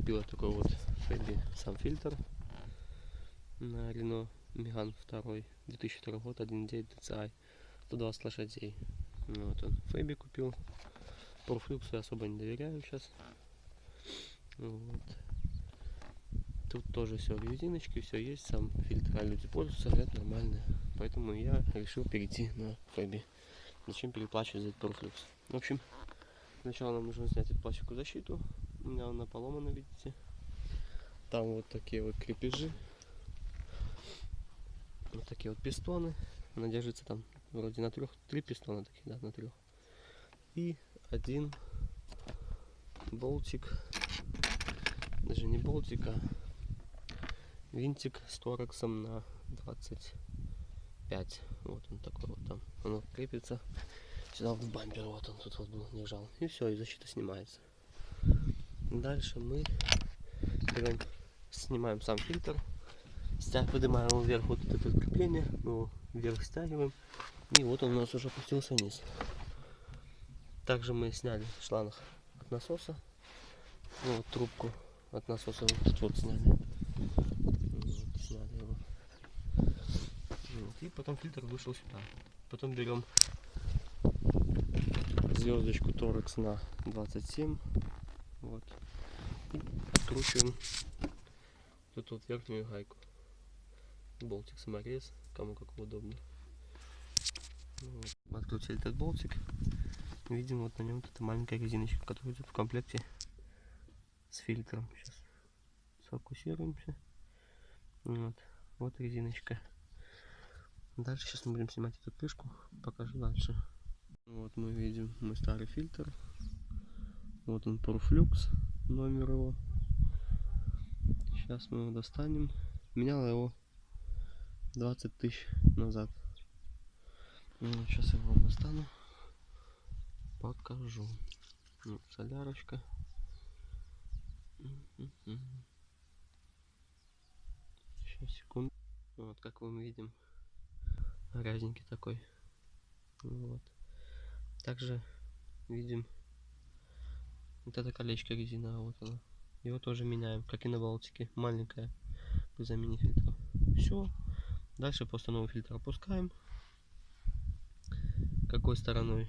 купила такой вот Фэби сам фильтр на Renault Megane 2, 2002 год, 1.9 DCI, 120 лошадей. Вот он, Фэби купил. ProFlux я особо не доверяю сейчас. Вот. Тут тоже все в резиночке, все есть, сам фильтр, а люди пользуются, говорят, нормально. Поэтому я решил перейти на Фэби. Зачем переплачивать за этот ProFlux? В общем, сначала нам нужно снять эту пластиковую защиту. У меня она поломана, видите. Там вот такие вот крепежи. Вот такие вот пистоны. Она держится там вроде на 3 пистона такие, да, на 3. И один болтик, даже не болтик, а винтик с торексом на 25. Вот он такой вот там. Оно крепится сюда в бампер. Вот он тут вот был, держал. И все, и защита снимается. Дальше мы берем, снимаем сам фильтр. Поднимаем его вверх, вот это крепление. Мы его вверх стягиваем. И вот он у нас уже опустился вниз. Также мы сняли шланг от насоса. Ну, вот трубку от насоса вот тут вот сняли. Вот, сняли его. Вот, и потом фильтр вышел сюда. Потом берем звездочку торекс на 27. Вот. И откручиваем тут вот верхнюю гайку. Болтик саморез, кому как удобно. Вот. Открутили этот болтик. Видим вот на нем вот эта маленькая резиночка, которая идет в комплекте с фильтром. Сейчас сфокусируемся. Вот резиночка. Дальше сейчас мы будем снимать эту крышку. Покажу дальше. Вот мы видим мой старый фильтр. Вот он, ProFlux, номер его. Сейчас мы его достанем. Менял его 20 тысяч назад. Вот, сейчас я его достану. Покажу. Вот, солярочка. Сейчас, секунду. Вот, как мы видим, грязненький такой. Вот. Также видим вот это колечко резина, вот оно. Его тоже меняем, как и на Балтике. Маленькая при замене фильтра. Все. Дальше просто новый фильтр опускаем. Какой стороной?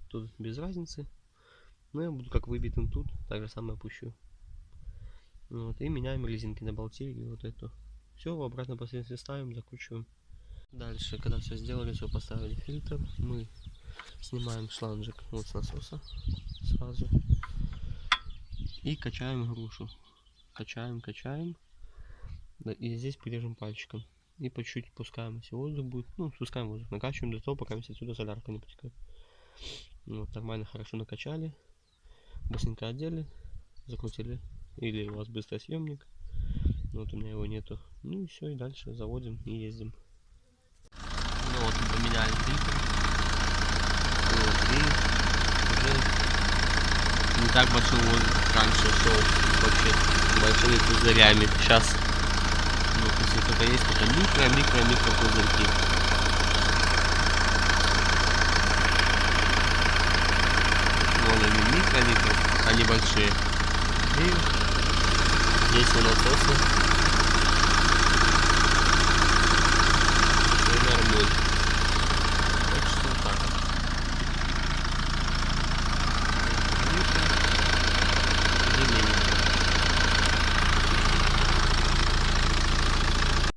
Тут без разницы. Но я буду как выбитым тут. Так же самое опущу. Вот. И меняем резинки на болте и вот эту. Все, обратно последовательно ставим, закручиваем. Дальше, когда все сделали, все поставили фильтр, мы снимаем шланжик вот с насоса сразу. И качаем грушу. Качаем. Да, и здесь придержим пальчиком. И по чуть-чуть пускаем, если воздух будет. Ну, спускаем воздух, накачиваем до того, пока отсюда солярка не потекает. Вот, нормально, хорошо накачали. Быстренько одели, закрутили. Или у вас быстросъемник. Вот у меня его нету. Ну и все, и дальше заводим и ездим. Ну вот мы поменяли фильтр. Вот, и уже не так большой воздух раньше шел вообще большими пузырями. Сейчас, ну, если только есть, только микро пузырьки. Вон они микро, они большие. И здесь у насоса